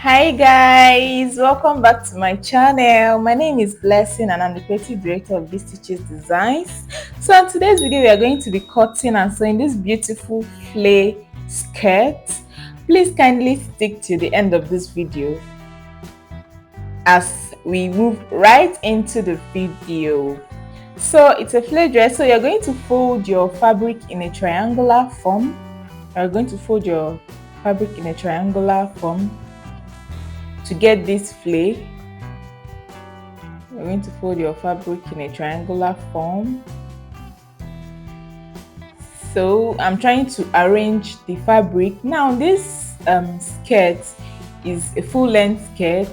Hi guys, welcome back to my channel. My name is Blessing and I'm the creative director of This Teaches Designs. So in today's video we are going to be cutting and sewing this beautiful flay skirt. Please kindly stick to the end of this video as we move right into the video. So it's a flay dress, so you're going to fold your fabric in a triangular form. You're going to fold your fabric in a triangular form to get this flay. You're going to fold your fabric in a triangular form. So I'm trying to arrange the fabric. Now this skirt is a full length skirt.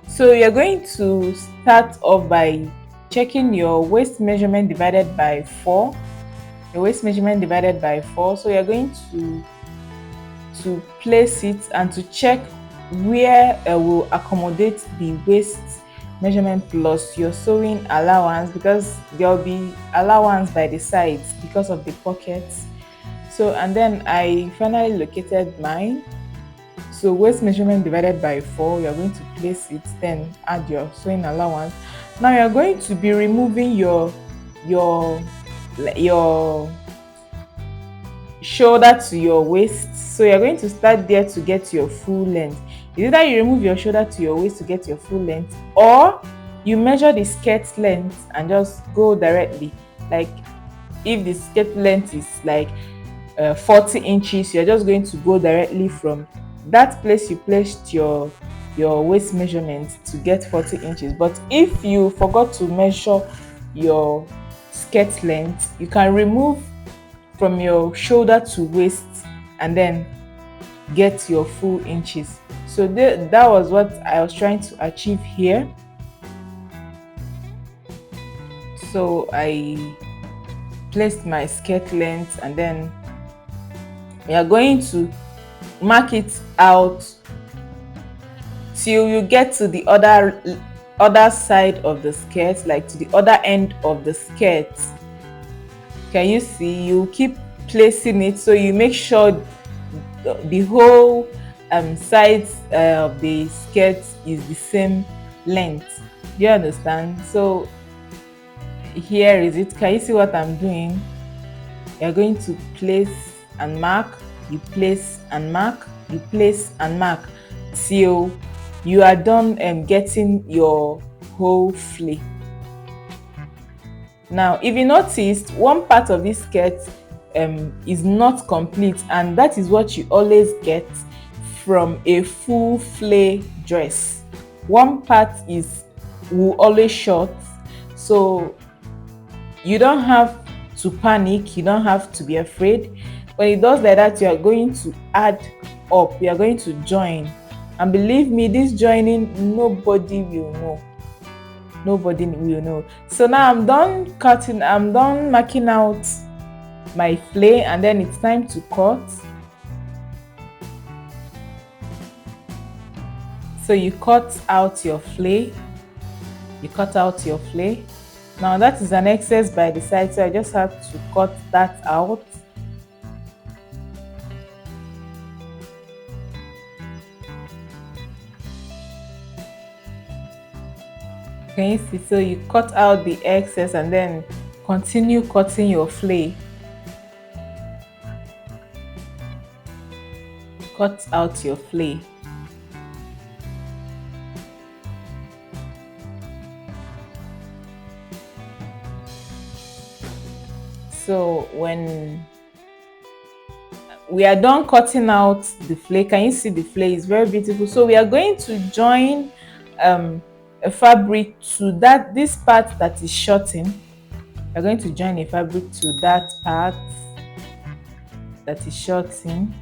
So you're going to start off by checking your waist measurement divided by 4. Your waist measurement divided by 4. So you're going to place it and to check where will accommodate the waist measurement plus your sewing allowance, because there will be allowance by the sides because of the pockets. So and then I finally located mine. So waist measurement divided by 4, you're going to place it, then add your sewing allowance. Now you're going to be removing your shoulder to your waist. So you're going to start there to get your full length. Either you remove your shoulder to your waist to get your full length, or you measure the skirt length and just go directly. Like if the skirt length is like 40 inches, you're just going to go directly from that place you placed your waist measurement to get 40 inches. But if you forgot to measure your skirt length, you can remove from your shoulder to waist and then get your full inches. So that was what I was trying to achieve here. So I placed my skirt length and then we are going to mark it out till you get to the other side of the skirt, like to the other end of the skirt. Can you see? You keep placing it so you make sure the whole sides of the skirt is the same length. Do you understand? So here is it. Can you see what I'm doing? You're going to place and mark, you place and mark, you place and mark till you are done getting your whole flay. Now if you noticed, one part of this skirt is not complete, and that is what you always get from a full flay dress. One part will always short, so you don't have to panic, you don't have to be afraid. When it does like that, you are going to add up, you are going to join, and believe me, this joining nobody will know. Nobody will know. So now I'm done cutting, I'm done marking out my flay, and then it's time to cut. So you cut out your flay, you cut out your flay. Now that is an excess by the side, so I just have to cut that out. Can you see? So you cut out the excess and then continue cutting your flay. Cut out your flay. So when we are done cutting out the flay, can you see the flay is very beautiful? So we are going to join a fabric to this part that is shorting. We're going to join a fabric to that part that is shorting.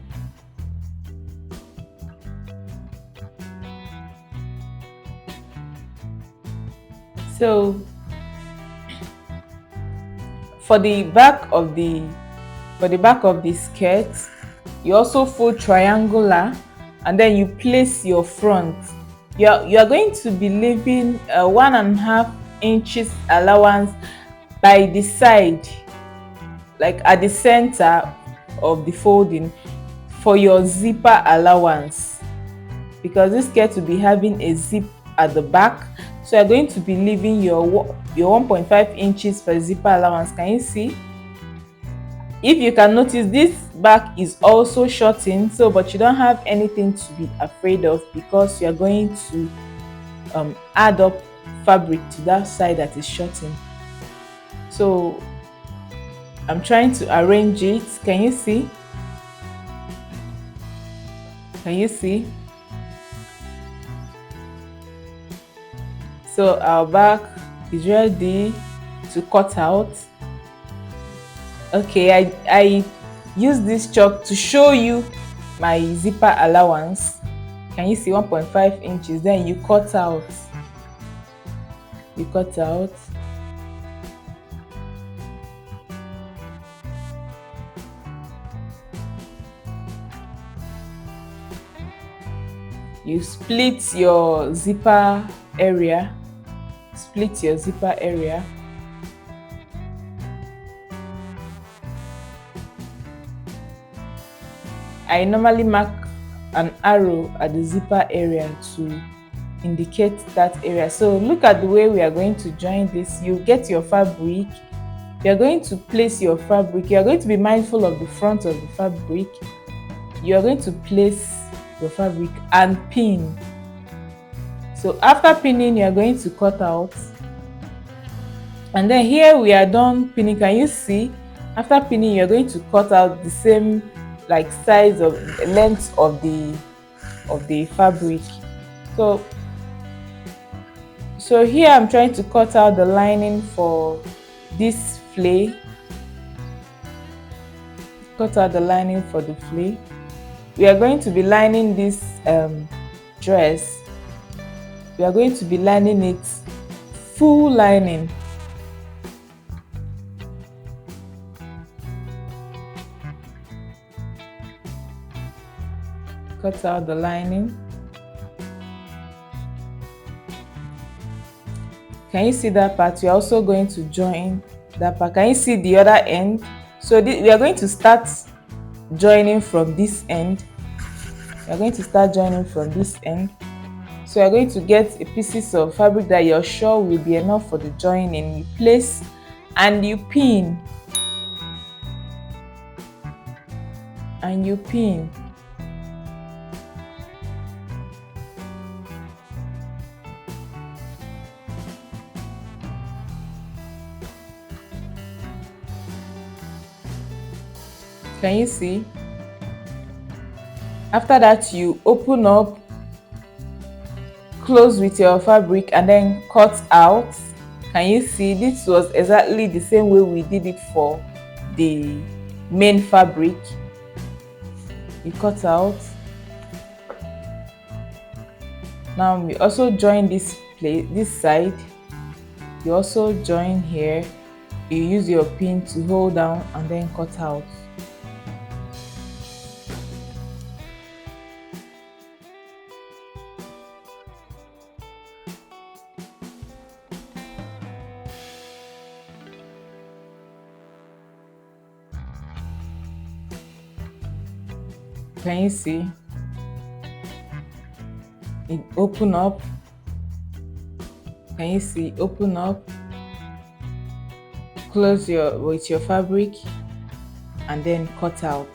So for the back of the skirt, you also fold triangular and then you place your front. You are going to be leaving 1.5 inches allowance by the side, like at the center of the folding, for your zipper allowance. because this skirt will be having a zip at the back. So you're going to be leaving your 1.5 inches for zipper allowance. Can you see? If you can notice, this back is also shortened, so but you don't have anything to be afraid of because you're going to add up fabric to that side that is shortened. So I'm trying to arrange it. Can you see? Can you see? So our back is ready to cut out. Okay, I use this chalk to show you my zipper allowance. Can you see 1.5 inches? Then you cut out. You cut out. You split your zipper area. Split your zipper area. I normally mark an arrow at the zipper area to indicate that area. So look at the way we are going to join this. You get your fabric. You are going to place your fabric. You are going to be mindful of the front of the fabric. You are going to place your fabric and pin. So after pinning, you are going to cut out. And then here we are done pinning. Can you see? After pinning, you are going to cut out the same like size of length of the fabric. So here I'm trying to cut out the lining for this flay. Cut out the lining for the flay. We are going to be lining this dress. We are going to be lining it full lining. Cut out the lining. Can you see that part? You're also going to join that part. Can you see the other end? So we are going to start joining from this end. We are going to start joining from this end. So you're going to get a pieces of fabric that you're sure will be enough for the joining. You place and you pin. And you pin. Can you see? After that, you open up, close with your fabric and then cut out. Can you see? This was exactly the same way we did it for the main fabric. You cut out. Now we also join this side. You also join here. You use your pin to hold down and then cut out. Can you see? It open up. Can you see? Open up. Close with your fabric and then cut out.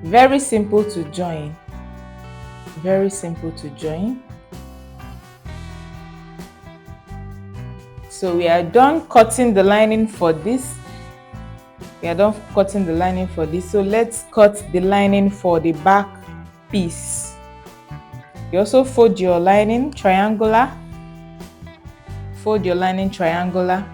Very simple to join. Very simple to join. So we are done cutting the lining for this. We are done cutting the lining for this. So let's cut the lining for the back piece. You also fold your lining triangular. Fold your lining triangular.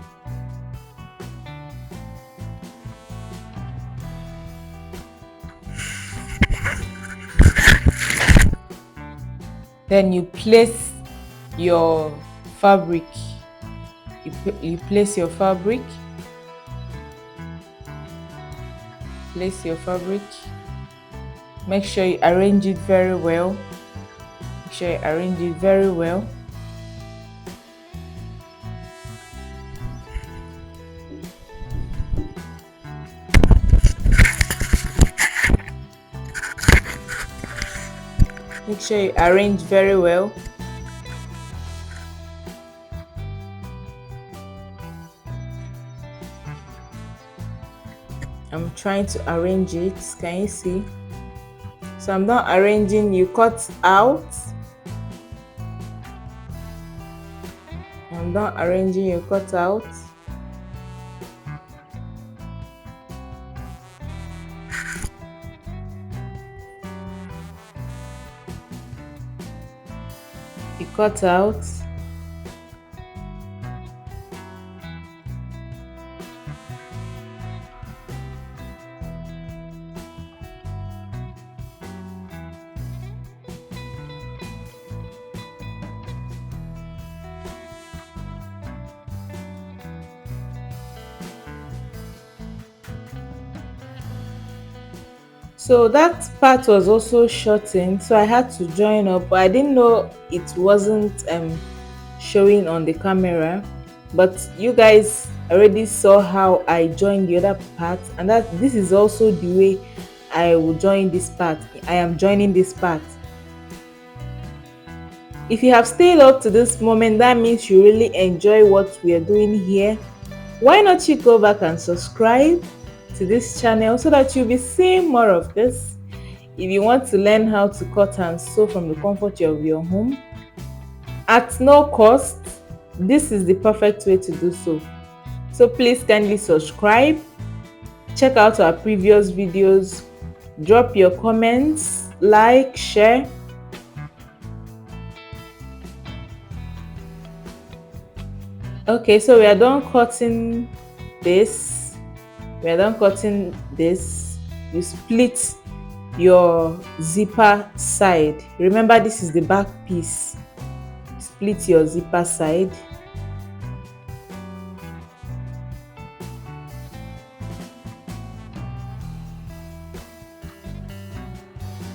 Then you place your fabric. You place your fabric. Place your fabric. Make sure you arrange it very well. Make sure you arrange it very well. Make sure you arrange very well. I'm trying to arrange it. Can you see? So I'm not arranging, you cut out. I'm not arranging, you cut out. You cut out. So that part was also shortened, so I had to join up, but I didn't know it wasn't showing on the camera. But you guys already saw how I joined the other part, and that this is also the way I will join this part. I am joining this part. If you have stayed up to this moment, that means you really enjoy what we are doing here. Why not you go back and subscribe to this channel so that you'll be seeing more of this. If you want to learn how to cut and sew from the comfort of your home at no cost, this is the perfect way to do so. So please kindly subscribe, check out our previous videos, drop your comments, like, share. Okay, so we are done cutting this. We are done cutting this. You split your zipper side. Remember, this is the back piece. Split your zipper side.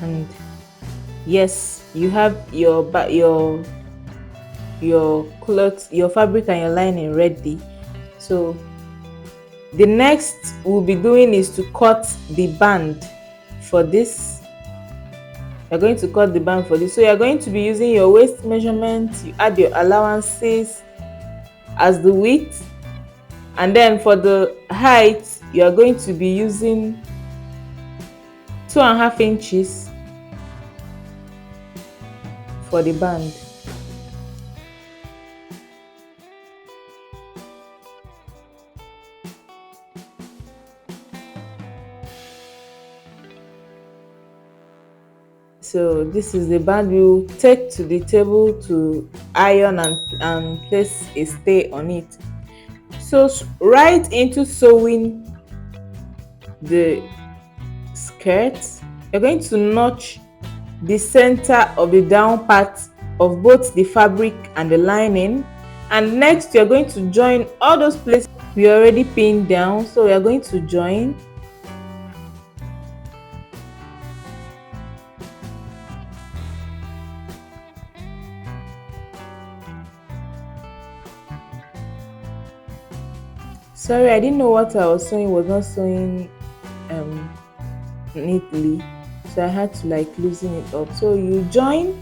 And yes, you have your cloth, your fabric and your lining ready. So the next we'll be doing is to cut the band for this. You're going to cut the band for this. So you're going to be using your waist measurement. You add your allowances as the width, and then for the height you are going to be using 2.5 inches for the band. So this is the band we'll take to the table to iron and place a stay on it. So right into sewing the skirt, you're going to notch the center of the down part of both the fabric and the lining, and next you're going to join all those places we already pinned down. So we are going to join. Sorry, I didn't know what I was sewing was not sewing neatly, so I had to like loosen it up. So you join.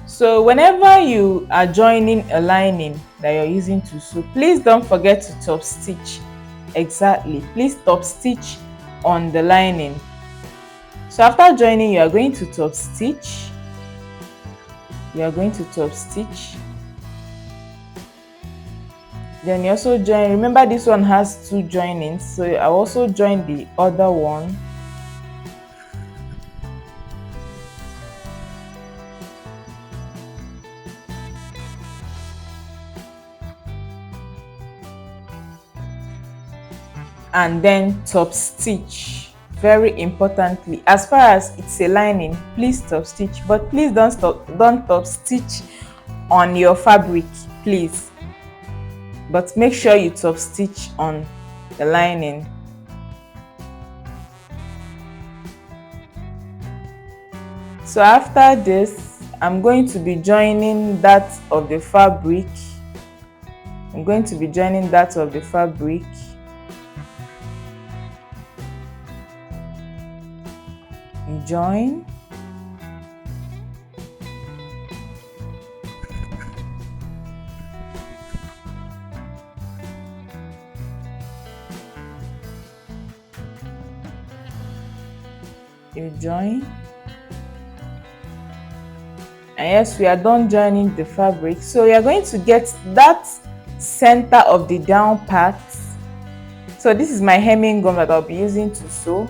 So whenever you are joining a lining that you're using to sew, please don't forget to top stitch. Exactly, please top stitch on the lining. So after joining, you are going to top stitch. Then you also join. Remember, this one has 2 joinings, so I also join the other one. And then top stitch. Very importantly, as far as it's a lining, please top stitch, but please don't top stitch on your fabric, please. But make sure you top stitch on the lining. So after this, I'm going to be joining that of the fabric. You join. You join. And yes, we are done joining the fabric. So you are going to get that center of the down part. So this is my hemming gum that I'll be using to sew.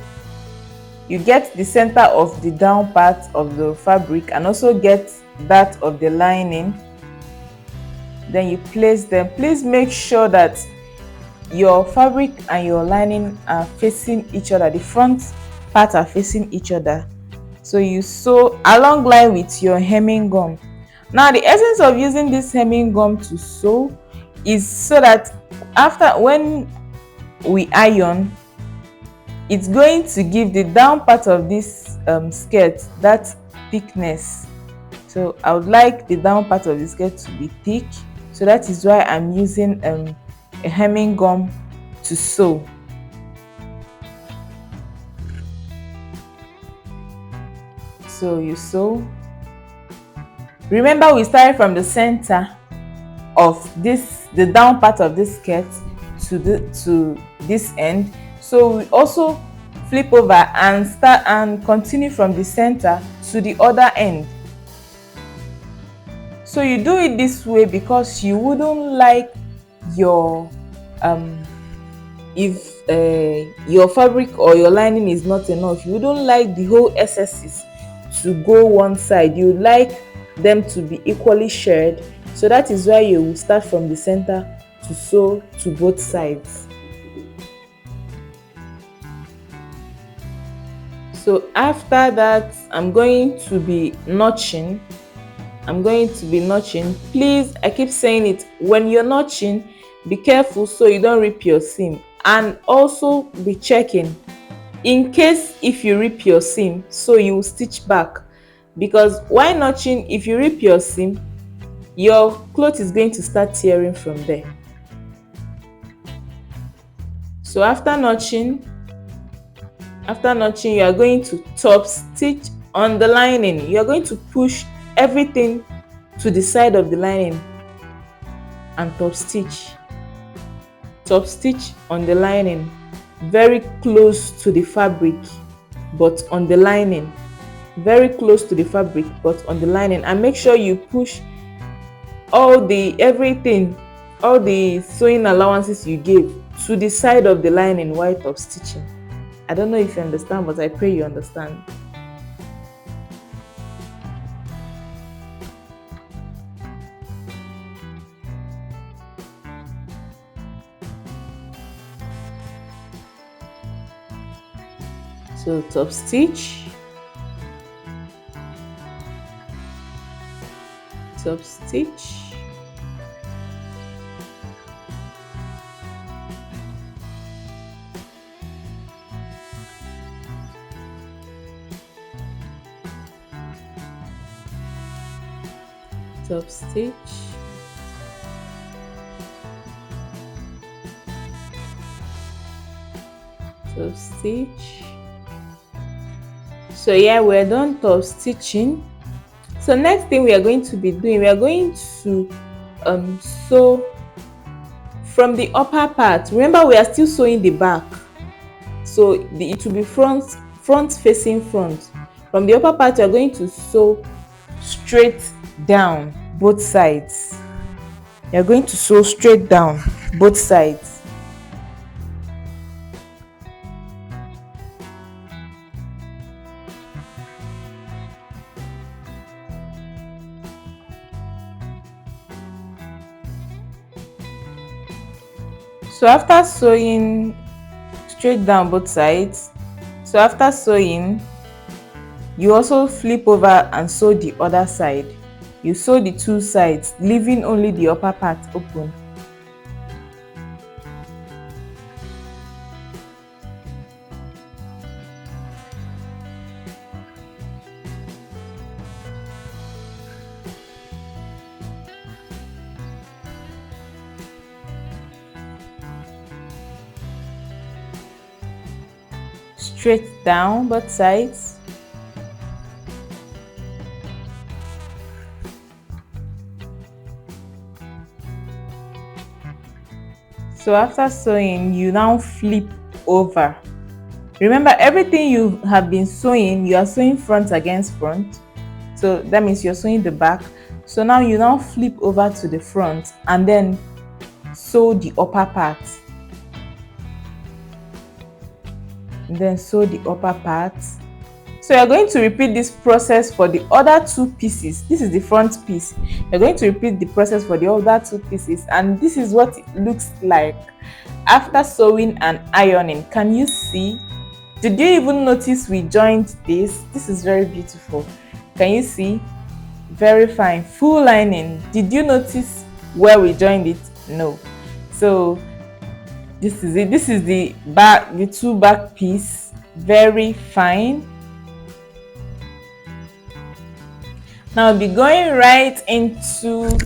You get the center of the down part of the fabric and also get that of the lining. Then you place them. Please make sure that your fabric and your lining are facing each other. The front part are facing each other. So you sew along line with your hemming gum. Now the essence of using this hemming gum to sew is so that after when we iron, it's going to give the down part of this skirt that thickness. So I would like the down part of the skirt to be thick, so that is why I'm using a hemming gum to sew. So you sew. Remember, we started from the center of the down part of this skirt to this end. So we also flip over and start and continue from the center to the other end. So you do it this way because you wouldn't like your if your fabric or your lining is not enough, you wouldn't like the whole excesses to go one side. You would like them to be equally shared. So that is why you will start from the center to sew to both sides. So after that, I'm going to be notching. Please, I keep saying it, when you're notching, be careful so you don't rip your seam, and also be checking in case if you rip your seam, so you will stitch back, because while notching, if you rip your seam, your cloth is going to start tearing from there. So after notching, you are going to top stitch on the lining. You are going to push everything to the side of the lining and top stitch on the lining, very close to the fabric but on the lining, and make sure you push all the sewing allowances you gave to the side of the lining while top stitching. I don't know if you understand, but I pray you understand. So top stitch, top stitch, top stitch, top stitch. So yeah, we're done top stitching. So next thing we are going to be doing, we are going to sew from the upper part. Remember, we are still sewing the back, so it will be front facing front. From the upper part, you are going to sew straight down both sides. You're going to sew straight down both sides. So after sewing straight down both sides, you also flip over and sew the other side. You sew the two sides, leaving only the upper part open. Straight down both sides. So after sewing, you now flip over. Remember, everything you have been sewing, you are sewing front against front. So that means you're sewing the back. So now you now flip over to the front and then sew the upper part. And then sew the upper part. So you're going to repeat this process for the other two pieces. This is the front piece. You're going to repeat the process for the other two pieces, and this is what it looks like after sewing and ironing. Can you see? Did you even notice we joined this? This is very beautiful. Can you see? Very fine. Full lining. Did you notice where we joined it? No. So this is it. This is the back, the two back piece. Very fine. Now I'll be going right into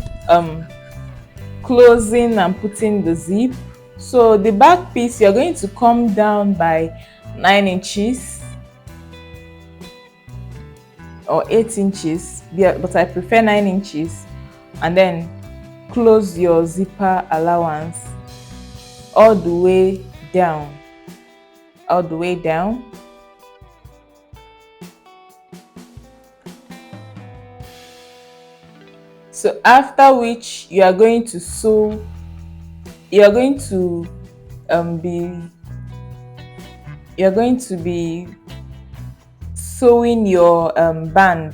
closing and putting the zip. So the back piece, you're going to come down by 9 inches or 8 inches, but I prefer 9 inches, and then close your zipper allowance all the way down, all the way down. So after which you are going to sew, you're going to be sewing your band.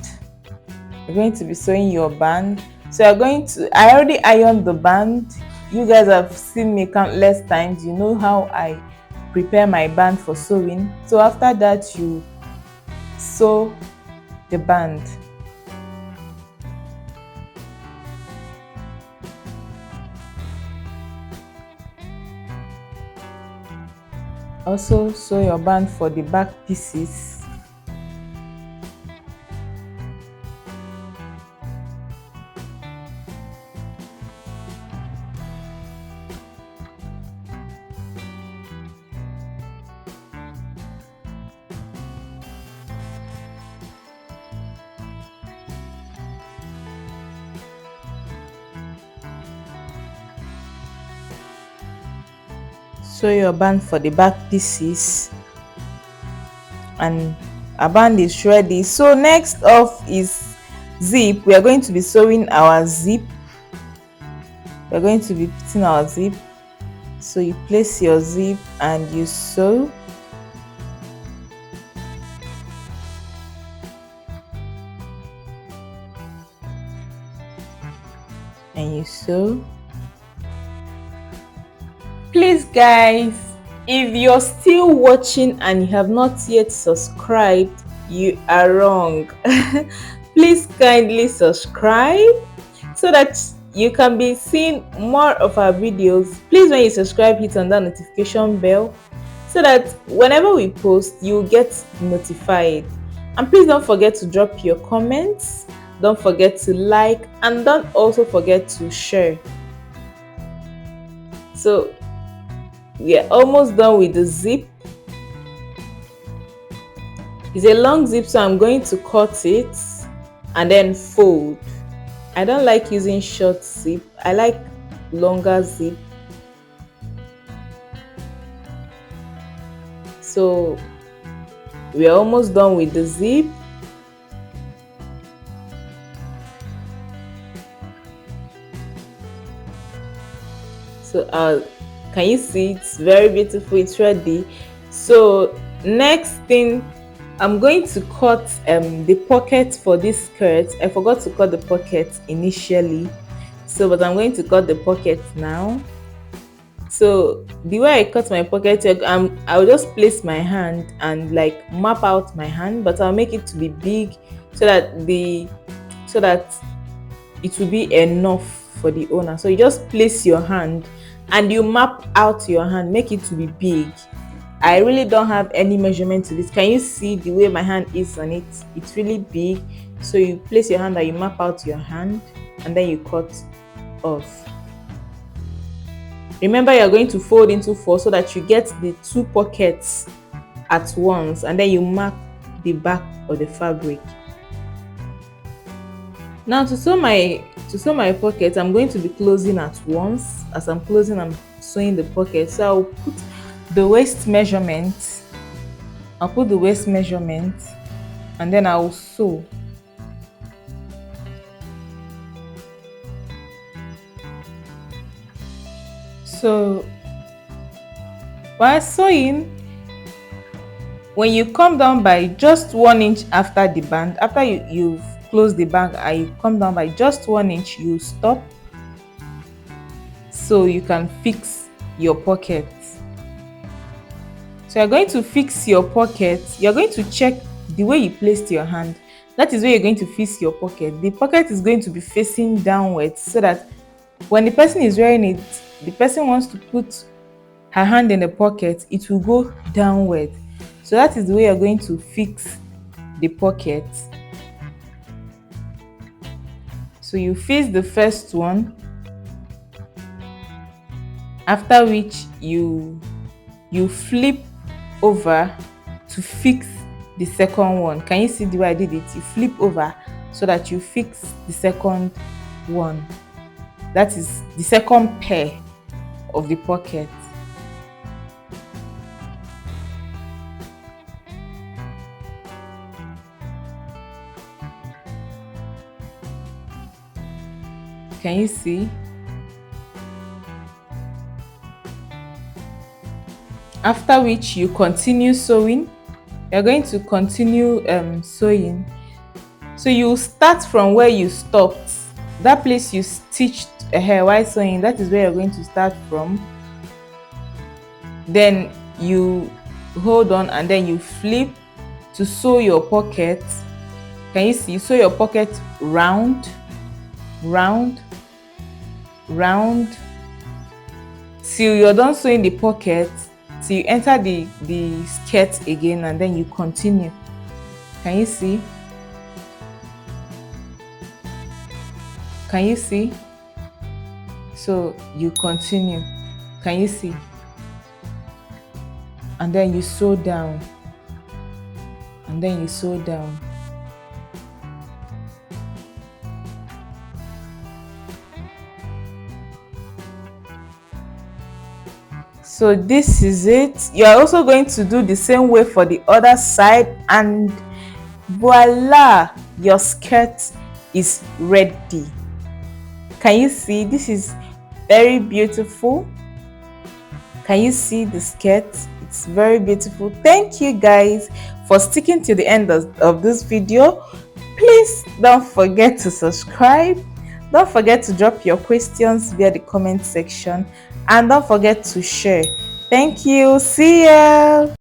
You're going to be sewing your band. So you're going to, I already ironed the band. You guys have seen me countless times. You know how I prepare my band for sewing. So after that, you sew the band. Also sew your band for the back pieces. Sew your band for the back pieces, and our band is ready. So next off is zip. We are going to be sewing our zip. We are going to be putting our zip. So you place your zip and you sew. And you sew. Please guys, if you're still watching and you have not yet subscribed, you are wrong. Please kindly subscribe so that you can be seeing more of our videos. Please, when you subscribe, hit on that notification bell so that whenever we post, you'll get notified. And please don't forget to drop your comments, don't forget to like, and don't also forget to share. So we are almost done with the zip. It's a long zip, so I'm going to cut it and then fold. I don't like using short zip. I like longer zip. So we are almost done with the zip. So can you see? It's very beautiful. It's ready. So next thing, I'm going to cut the pocket for this skirt. I forgot to cut the pocket initially, but I'm going to cut the pocket now. So the way I cut my pocket, I'll just place my hand and like map out my hand, but I'll make it to be big so that it will be enough for the owner. So you just place your hand and you map out your hand, make it to be big. I really don't have any measurement to this. Can you see the way my hand is on it? It's really big. So you place your hand and you map out your hand and then you cut off. Remember, you're going to fold into 4 so that you get the 2 pockets at once, and then you mark the back of the fabric. Now to sew my pocket, I'm going to be closing at once. As I'm closing, I'm sewing the pocket. So I'll put the waist measurement. I'll put the waist measurement and then I'll sew. So while sewing, when you come down by just 1 inch after the band, after you've closed the band and you come down by just 1 inch, you stop so you can fix your pocket. So you're going to fix your pocket. You're going to check the way you placed your hand. That is where you're going to fix your pocket. The pocket is going to be facing downwards so that when the person is wearing it, the person wants to put her hand in the pocket, it will go downward. So that is the way you're going to fix the pocket. So you fix the first one, after which you flip over to fix the second one. Can you see the way I did it? You flip over so that you fix the second one. That is the second pair of the pocket. Can you see? After which you continue sewing. You're going to continue sewing. So you start from where you stopped. That place you stitched a hair while sewing, that is where you're going to start from. Then you hold on and then you flip to sew your pocket. Can you see? Sew your pocket round, round, round till you're done sewing the pocket, till you enter the skirt again, and then you continue. Can you see? Can you see? So you continue. Can you see? And then you sew down, and then you sew down. So this is it. You are also going to do the same way for the other side, and voila, your skirt is ready. Can you see? This is very beautiful. Can you see the skirt? It's very beautiful. Thank you guys for sticking to the end of this video. Please don't forget to subscribe. Don't forget to drop your questions via the comment section, and don't forget to share. Thank you. See ya.